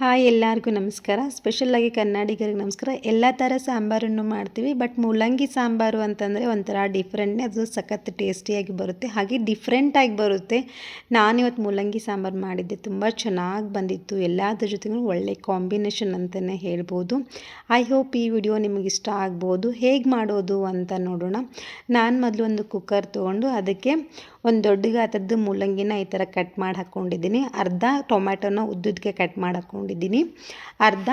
Hi ಎಲ್ಲರಿಗೂ ನಮಸ್ಕಾರ. ಸ್ಪೆಷಲಾಗಿ ಕನ್ನಡಿಗರಿಗೆ ನಮಸ್ಕಾರ. ಎಲ್ಲ ಥರ ಸಾಂಬಾರನ್ನು ಮಾಡ್ತೀವಿ, ಬಟ್ ಮೂಲಂಗಿ ಸಾಂಬಾರು ಅಂತಂದರೆ ಒಂಥರ ಡಿಫ್ರೆಂಟ್ನೇ, ಅದು ಸಖತ್ ಟೇಸ್ಟಿಯಾಗಿ ಬರುತ್ತೆ, ಹಾಗೆ ಡಿಫ್ರೆಂಟಾಗಿ ಬರುತ್ತೆ. ನಾನಿವತ್ತು ಮೂಲಂಗಿ ಸಾಂಬಾರು ಮಾಡಿದ್ದೆ, ತುಂಬ ಚೆನ್ನಾಗಿ ಬಂದಿತ್ತು. ಎಲ್ಲದ್ರ ಜೊತೆಗೂ ಒಳ್ಳೆ ಕಾಂಬಿನೇಷನ್ ಅಂತಲೇ ಹೇಳ್ಬೋದು. ಐ ಹೋಪ್ ಈ ವಿಡಿಯೋ ನಿಮಗೆ ಇಷ್ಟ ಆಗ್ಬೋದು. ಹೇಗೆ ಮಾಡೋದು ಅಂತ ನೋಡೋಣ. ನಾನು ಮೊದಲು ಒಂದು ಕುಕ್ಕರ್ ತೊಗೊಂಡು ಅದಕ್ಕೆ ಒಂದು ದೊಡ್ಡ ಗಾತ್ರದ ಮೂಲಂಗಿನ ಈ ಥರ ಕಟ್ ಮಾಡಿ ಹಾಕ್ಕೊಂಡಿದ್ದೀನಿ. ಅರ್ಧ ಟೊಮ್ಯಾಟೊನ ಉದ್ದುದಕ್ಕೆ ಕಟ್ ಮಾಡಿ ಹಾಕ್ಕೊಂಡಿದ್ದೀನಿ. ಅರ್ಧ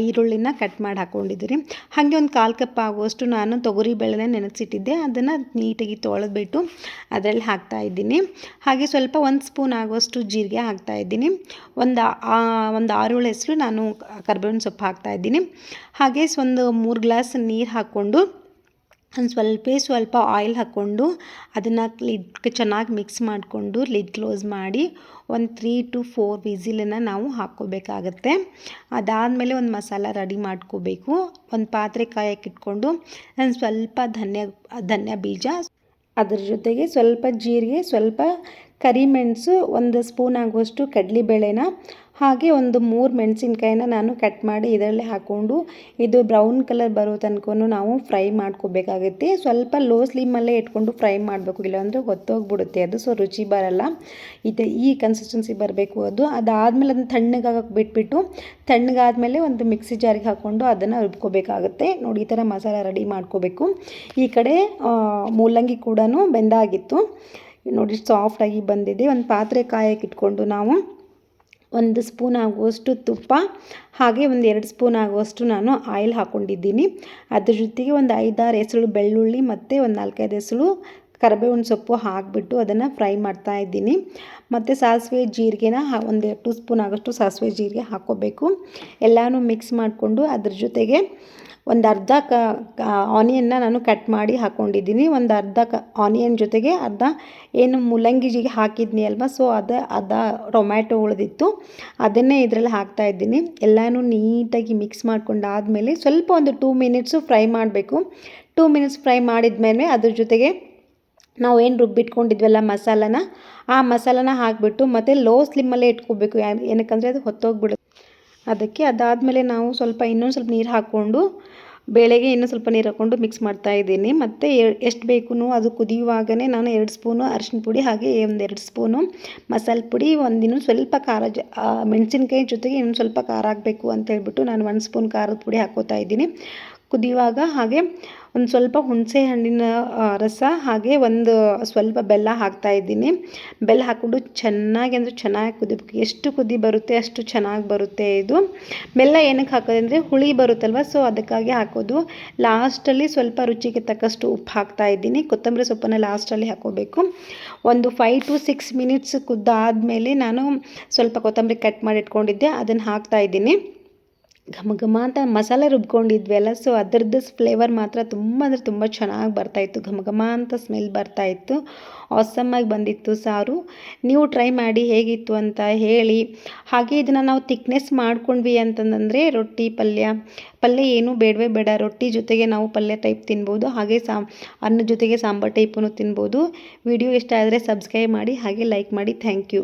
ಈರುಳ್ಳಿನ ಕಟ್ ಮಾಡಿ ಹಾಕ್ಕೊಂಡಿದ್ದೀನಿ. ಹಾಗೆ ಒಂದು 1/4 ಕಪ್ ಆಗುವಷ್ಟು ನಾನು ತೊಗರಿ ಬೇಳೆನ ನೆನೆಸಿಟ್ಟಿದ್ದೆ, ಅದನ್ನು ನೀಟಾಗಿ ತೊಳೆದ್ಬಿಟ್ಟು ಅದರಲ್ಲಿ ಹಾಕ್ತಾಯಿದ್ದೀನಿ. ಹಾಗೆ ಸ್ವಲ್ಪ 1 ಸ್ಪೂನ್ ಆಗುವಷ್ಟು ಜೀರಿಗೆ ಹಾಕ್ತಾಯಿದ್ದೀನಿ. ಒಂದು 6-7 ಹೆಸರು ನಾನು ಕರಿಬೇವಿನ ಸೊಪ್ಪು ಹಾಕ್ತಾಯಿದ್ದೀನಿ. ಹಾಗೆ ಒಂದು 3 ಗ್ಲಾಸ್ ನೀರು ಹಾಕ್ಕೊಂಡು ಒಂದು ಸ್ವಲ್ಪ ಆಯಿಲ್ ಹಾಕ್ಕೊಂಡು ಅದನ್ನು ಚೆನ್ನಾಗಿ ಮಿಕ್ಸ್ ಮಾಡಿಕೊಂಡು ಲಿಡ್ ಕ್ಲೋಸ್ ಮಾಡಿ ಒಂದು 3 to 4 ವಿಸಿಲನ್ನು ನಾವು ಹಾಕ್ಕೋಬೇಕಾಗತ್ತೆ. ಅದಾದಮೇಲೆ ಒಂದು ಮಸಾಲ ರೆಡಿ ಮಾಡ್ಕೋಬೇಕು. ಒಂದು ಪಾತ್ರೆ ಕಾಯಕ್ಕಿಟ್ಕೊಂಡು ನಾನು ಸ್ವಲ್ಪ ಧನ್ಯ ಬೀಜ, ಅದ್ರ ಜೊತೆಗೆ ಸ್ವಲ್ಪ ಜೀರಿಗೆ, ಸ್ವಲ್ಪ ಕರಿಮೆಣಸು, 1 ಸ್ಪೂನ್ ಆಗುವಷ್ಟು ಕಡಲೆಬೇಳೆನ, ಹಾಗೆ ಒಂದು 3 ಮೆಣಸಿನ್ಕಾಯಿನ ನಾನು ಕಟ್ ಮಾಡಿ ಇದರಲ್ಲಿ ಹಾಕ್ಕೊಂಡು ಇದು ಬ್ರೌನ್ ಕಲರ್ ಬರೋ ತನಕ ನಾವು ಫ್ರೈ ಮಾಡ್ಕೋಬೇಕಾಗುತ್ತೆ. ಸ್ವಲ್ಪ ಲೋ ಸ್ಲಿಮ್ಮಲ್ಲೇ ಇಟ್ಕೊಂಡು ಫ್ರೈ ಮಾಡಬೇಕು, ಇಲ್ಲಾಂದರೆ ಹೊತ್ತೋಗ್ಬಿಡುತ್ತೆ ಅದು, ಸೊ ರುಚಿ ಬರಲ್ಲ. ಈ ಕನ್ಸಿಸ್ಟೆನ್ಸಿ ಬರಬೇಕು ಅದು. ಅದಾದಮೇಲೆ ಅದನ್ನು ತಣ್ಣಗಾಗಕ್ಕೆ ಬಿಟ್ಬಿಟ್ಟು ತಣ್ಣಗಾದಮೇಲೆ ಒಂದು ಮಿಕ್ಸಿ ಜಾರಿಗೆ ಹಾಕ್ಕೊಂಡು ಅದನ್ನು ರುಬ್ಕೋಬೇಕಾಗುತ್ತೆ. ನೋಡಿ, ಈ ಥರ ಮಸಾಲ ರೆಡಿ ಮಾಡ್ಕೋಬೇಕು. ಈ ಕಡೆ ಮೂಲಂಗಿ ಕೂಡ ಬೆಂದಾಗಿತ್ತು ನೋಡಿ, ಸಾಫ್ಟಾಗಿ ಬಂದಿದೆ. ಒಂದು ಪಾತ್ರೆ ಕಾಯಕ್ಕೆ ಇಟ್ಕೊಂಡು ನಾವು 1 ಸ್ಪೂನ್ ಆಗುವಷ್ಟು ತುಪ್ಪ, ಹಾಗೆ ಒಂದು 2 ಸ್ಪೂನ್ ಆಗುವಷ್ಟು ನಾನು ಆಯಿಲ್ ಹಾಕ್ಕೊಂಡಿದ್ದೀನಿ. ಅದ್ರ ಜೊತೆಗೆ ಒಂದು 5-6 ಎಸಳು ಬೆಳ್ಳುಳ್ಳಿ ಮತ್ತು ಒಂದು 4-5 ಎಸಳು ಕರಿಬೇವಿನ ಸೊಪ್ಪು ಹಾಕಿಬಿಟ್ಟು ಅದನ್ನು ಫ್ರೈ ಮಾಡ್ತಾ ಇದ್ದೀನಿ. ಮತ್ತು ಸಾಸಿವೆ ಜೀರಿಗೆನ ಒಂದು 2 ಸ್ಪೂನ್ ಆಗೋಷ್ಟು ಸಾಸಿವೆ ಜೀರಿಗೆ ಹಾಕ್ಕೋಬೇಕು. ಎಲ್ಲನೂ ಮಿಕ್ಸ್ ಮಾಡಿಕೊಂಡು ಅದ್ರ ಜೊತೆಗೆ ಒಂದು ಅರ್ಧ ಆನಿಯನ್ನ ನಾನು ಕಟ್ ಮಾಡಿ ಹಾಕ್ಕೊಂಡಿದ್ದೀನಿ. ಒಂದು ಅರ್ಧ ಆನಿಯನ್ ಜೊತೆಗೆ ಅರ್ಧ ಏನು ಮೂಲಂಗಿಜಿಗೆ ಹಾಕಿದ್ನಿ ಅಲ್ವಾ, ಸೊ ಅರ್ಧ ಟೊಮ್ಯಾಟೊ ಉಳಿದಿತ್ತು, ಅದನ್ನೇ ಇದರಲ್ಲಿ ಹಾಕ್ತಾಯಿದ್ದೀನಿ. ಎಲ್ಲನೂ ನೀಟಾಗಿ ಮಿಕ್ಸ್ ಮಾಡ್ಕೊಂಡಾದಮೇಲೆ ಸ್ವಲ್ಪ ಒಂದು 2 ಮಿನಿಟ್ಸು ಫ್ರೈ ಮಾಡಬೇಕು. 2 ಮಿನಿಟ್ಸ್ ಫ್ರೈ ಮಾಡಿದ್ಮೇಲೆ ಅದ್ರ ಜೊತೆಗೆ ನಾವು ಏನು ರುಬ್ಬಿಟ್ಕೊಂಡಿದ್ವಲ್ಲ ಮಸಾಲನ, ಆ ಮಸಾಲನ ಹಾಕಿಬಿಟ್ಟು ಮತ್ತು ಲೋ ಸ್ಲಿಮ್ಮಲ್ಲೇ ಇಟ್ಕೋಬೇಕು. ಏನಕ್ಕಂದರೆ ಅದು ಹೊತ್ತೋಗ್ಬಿಡುತ್ತೆ ಅದಕ್ಕೆ. ಅದಾದಮೇಲೆ ನಾವು ಇನ್ನೊಂದು ಸ್ವಲ್ಪ ನೀರು ಹಾಕ್ಕೊಂಡು ಬೇಳೆಗೆ ಇನ್ನೂ ಸ್ವಲ್ಪ ನೀರು ಹಾಕ್ಕೊಂಡು ಮಿಕ್ಸ್ ಮಾಡ್ತಾಯಿದ್ದೀನಿ. ಮತ್ತು ಎಷ್ಟು ಬೇಕು ಅದು ಕುದಿಯುವಾಗಲೇ ನಾನು 2 ಸ್ಪೂನು ಅರಿಶಿನ ಪುಡಿ, ಹಾಗೆ ಒಂದು 2 ಸ್ಪೂನು ಮಸಾಲೆ ಪುಡಿ, ಇನ್ನೂ ಸ್ವಲ್ಪ ಖಾರ, ಮೆಣಸಿನ್ಕಾಯಿ ಜೊತೆಗೆ ಇನ್ನೊಂದು ಸ್ವಲ್ಪ ಖಾರ ಹಾಕಬೇಕು ಅಂತ ಹೇಳ್ಬಿಟ್ಟು ನಾನು 1 ಸ್ಪೂನ್ ಖಾರದ ಪುಡಿ ಹಾಕ್ಕೋತಾ ಇದ್ದೀನಿ ಕುದಿಯುವಾಗ. ಹಾಗೆ ಒಂದು ಸ್ವಲ್ಪ ಹುಣಸೆ ಹಣ್ಣಿನ ರಸ, ಹಾಗೆ ಒಂದು ಸ್ವಲ್ಪ ಬೆಲ್ಲ ಹಾಕ್ತಾಯಿದ್ದೀನಿ. ಬೆಲ್ಲ ಹಾಕ್ಕೊಂಡು ಚೆನ್ನಾಗಿ ಕುದಿಬೇಕು. ಎಷ್ಟು ಕುದಿ ಬರುತ್ತೆ ಅಷ್ಟು ಚೆನ್ನಾಗಿ ಬರುತ್ತೆ ಇದು. ಬೆಲ್ಲ ಏನಕ್ಕೆ ಹಾಕೋದು ಅಂದರೆ ಹುಳಿ ಬರುತ್ತಲ್ವ, ಸೊ ಅದಕ್ಕಾಗಿ ಹಾಕೋದು. ಲಾಸ್ಟಲ್ಲಿ ಸ್ವಲ್ಪ ರುಚಿಗೆ ತಕ್ಕಷ್ಟು ಉಪ್ಪು ಹಾಕ್ತಾಯಿದ್ದೀನಿ. ಕೊತ್ತಂಬರಿ ಸೊಪ್ಪನ್ನು ಲಾಸ್ಟಲ್ಲಿ ಹಾಕ್ಕೋಬೇಕು. ಒಂದು 5 to 6 ಮಿನಿಟ್ಸ್ ಕುದ್ದಾದಮೇಲೆ ನಾನು ಸ್ವಲ್ಪ ಕೊತ್ತಂಬರಿ ಕಟ್ ಮಾಡಿ ಇಟ್ಕೊಂಡಿದ್ದೆ, ಅದನ್ನು ಹಾಕ್ತಾಯಿದ್ದೀನಿ. ಘಮ ಅಂತ ಮಸಾಲೆ ರುಬ್ಕೊಂಡಿದ್ವಿ ಅಲ್ಲ, ಸೊ ಅದರದ್ದು ಫ್ಲೇವರ್ ಮಾತ್ರ ತುಂಬ ಚೆನ್ನಾಗಿ ಬರ್ತಾಯಿತ್ತು. ಘಮ ಅಂತ ಸ್ಮೆಲ್ ಬರ್ತಾಯಿತ್ತು. ಆಸಮ್ಮಾಗಿ ಬಂದಿತ್ತು ಸಾರು. ನೀವು ಟ್ರೈ ಮಾಡಿ ಹೇಗಿತ್ತು ಅಂತ ಹೇಳಿ. ಹಾಗೆ ಇದನ್ನು ನಾವು ಥಿಕ್ನೆಸ್ ಮಾಡ್ಕೊಂಡ್ವಿ ಅಂತಂದರೆ ರೊಟ್ಟಿ ಪಲ್ಯ ಏನೂ ಬೇಡವೇ ಬೇಡ. ರೊಟ್ಟಿ ಜೊತೆಗೆ ನಾವು ಪಲ್ಯ ಟೈಪ್ ತಿನ್ಬೋದು, ಹಾಗೆ ಅನ್ನದ ಜೊತೆಗೆ ಸಾಂಬಾರು ಟೈಪನ್ನು ತಿನ್ಬೋದು. ವಿಡಿಯೋ ಇಷ್ಟ ಆದರೆ ಸಬ್ಸ್ಕ್ರೈಬ್ ಮಾಡಿ, ಹಾಗೆ ಲೈಕ್ ಮಾಡಿ. Thank you.